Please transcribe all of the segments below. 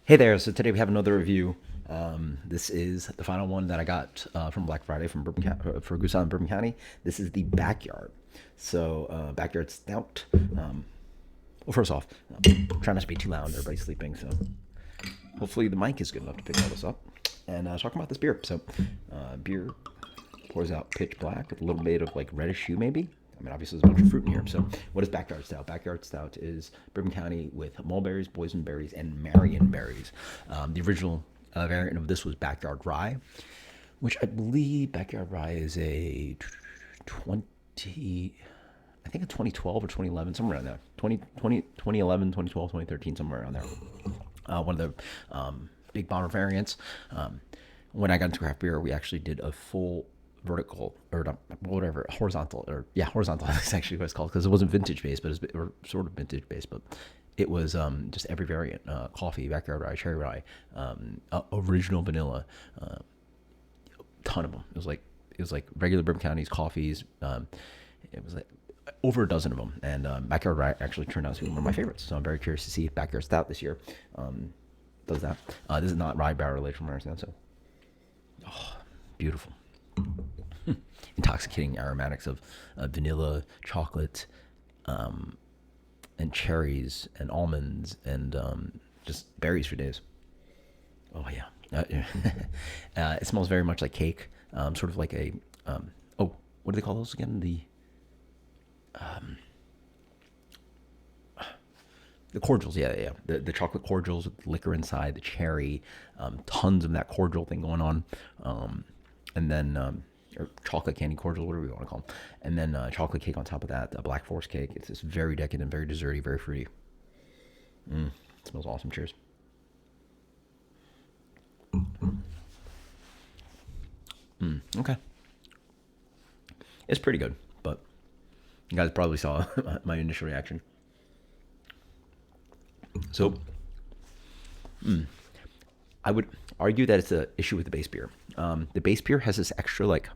Hey there, so today we have another review. This is the final one that I got from Black Friday from for Goose in Bourbon County. This is the Backyard. Backyard Stout. Well, first off, try not to be too loud. Everybody's sleeping, so hopefully the mic is good enough to pick all this up. And talking about this beer. Beer pours out pitch black with a little bit of like reddish hue, maybe. I mean, obviously, there's a bunch of fruit in here. So, what is Backyard Stout? Backyard Stout is Bourbon County with mulberries, boysenberries, and marionberries. The original variant of this was Backyard Rye, which I believe Backyard Rye is a 20, I think a 2012 or 2011, somewhere around there. 2011, 2012, 2013, somewhere around there. One of the big bomber variants. When I got into craft beer, we actually did a full vertical or not, whatever horizontal horizontal is actually what it's called, because it wasn't vintage based, but it was sort of vintage based, but it was just every variant: coffee, backyard rye, cherry rye, original vanilla, ton of them. It was like regular Bourbon County's coffees. It was like over a dozen of them, and backyard rye actually turned out to be one of my favorites. So I'm very curious to see if Backyard Stout this year does that. This is not rye barrel aged from where I stand, so beautiful. Intoxicating aromatics of vanilla, chocolate, and cherries and almonds and just berries for days. Oh yeah, it smells very much like cake, sort of like a what do they call those again? The cordials, yeah. The chocolate cordials with liquor inside, the cherry, tons of that cordial thing going on, and then or chocolate candy cordial, whatever you want to call them, and then chocolate cake on top of that, a Black Forest cake. It's just very decadent, very desserty, very fruity. It smells awesome. Cheers. Okay, it's pretty good, but you guys probably saw my initial reaction. So I would argue that it's an issue with the base beer. The base beer has this extra like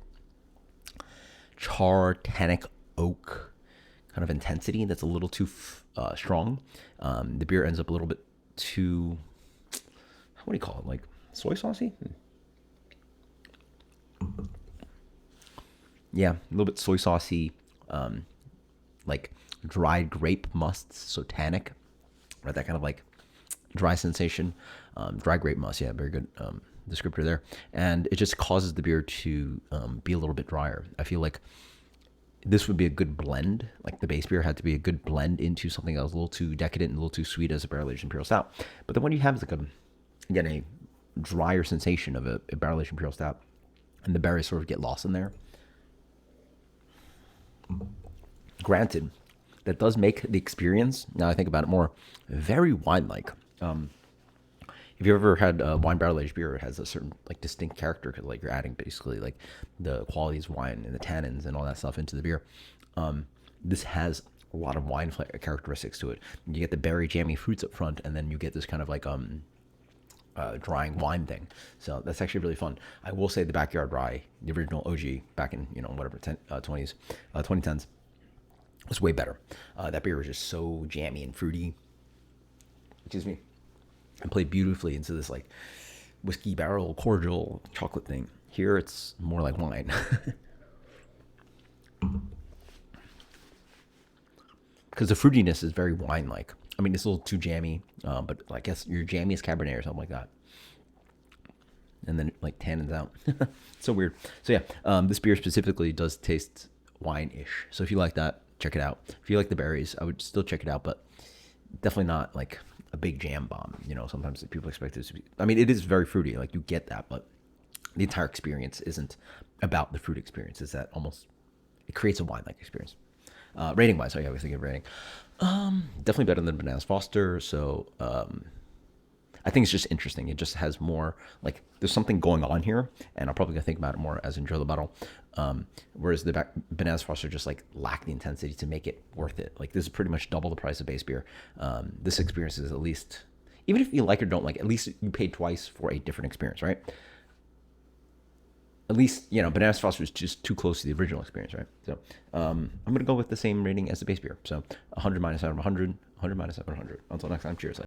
char, tannic, oak kind of intensity that's a little too strong. The beer ends up a little bit too, what do you call it? Like soy saucy? Yeah, a little bit soy saucy, like dried grape musts, so tannic, right? That kind of like dry sensation. Dry grape must, yeah, very good descriptor there. And it just causes the beer to be a little bit drier. I feel like this would be a good blend. Like the base beer had to be a good blend into something that was a little too decadent and a little too sweet as a barrel aged imperial stout. But then when you have like again, a drier sensation of a barrel aged imperial stout, and the berries sort of get lost in there. Granted, that does make the experience, now I think about it more, very wine-like. If you ever had a wine barrel aged beer, it has a certain like distinct character because like you're adding basically like the qualities of wine and the tannins and all that stuff into the beer. This has a lot of wine characteristics to it. You get the berry jammy fruits up front, and then you get this kind of like drying wine thing. So that's actually really fun. I will say the Backyard Rye, the original OG back in whatever 20s, 2010s, was way better. That beer was just so jammy and fruity. Excuse me. And played beautifully into this like whiskey barrel cordial chocolate thing. Here it's more like wine. Because the fruitiness is very wine-like. I mean, it's a little too jammy, but I guess your jammiest Cabernet or something like that. And then like tannins out. So weird. So yeah, this beer specifically does taste wine-ish. So if you like that, check it out. If you like the berries, I would still check it out, but definitely not like a big jam bomb. Sometimes people expect it to be. I mean, it is very fruity. Like you get that, but the entire experience isn't about the fruit experience. It's that almost it creates a wine-like experience. Rating wise, I was thinking of rating. Definitely better than Bananas Foster. So I think it's just interesting. It just has more like there's something going on here, and I'll probably gonna think about it more as I enjoy the bottle. Whereas the Bananas Foster just like lack the intensity to make it worth it. Like this is pretty much double the price of base beer. This experience is at least, even if you like or don't like, at least you paid twice for a different experience, right? At least Bananas Foster was just too close to the original experience, right? So I'm gonna go with the same rating as the base beer. So 100 minus out of 100, 100 minus out of 100. Until next time, cheers.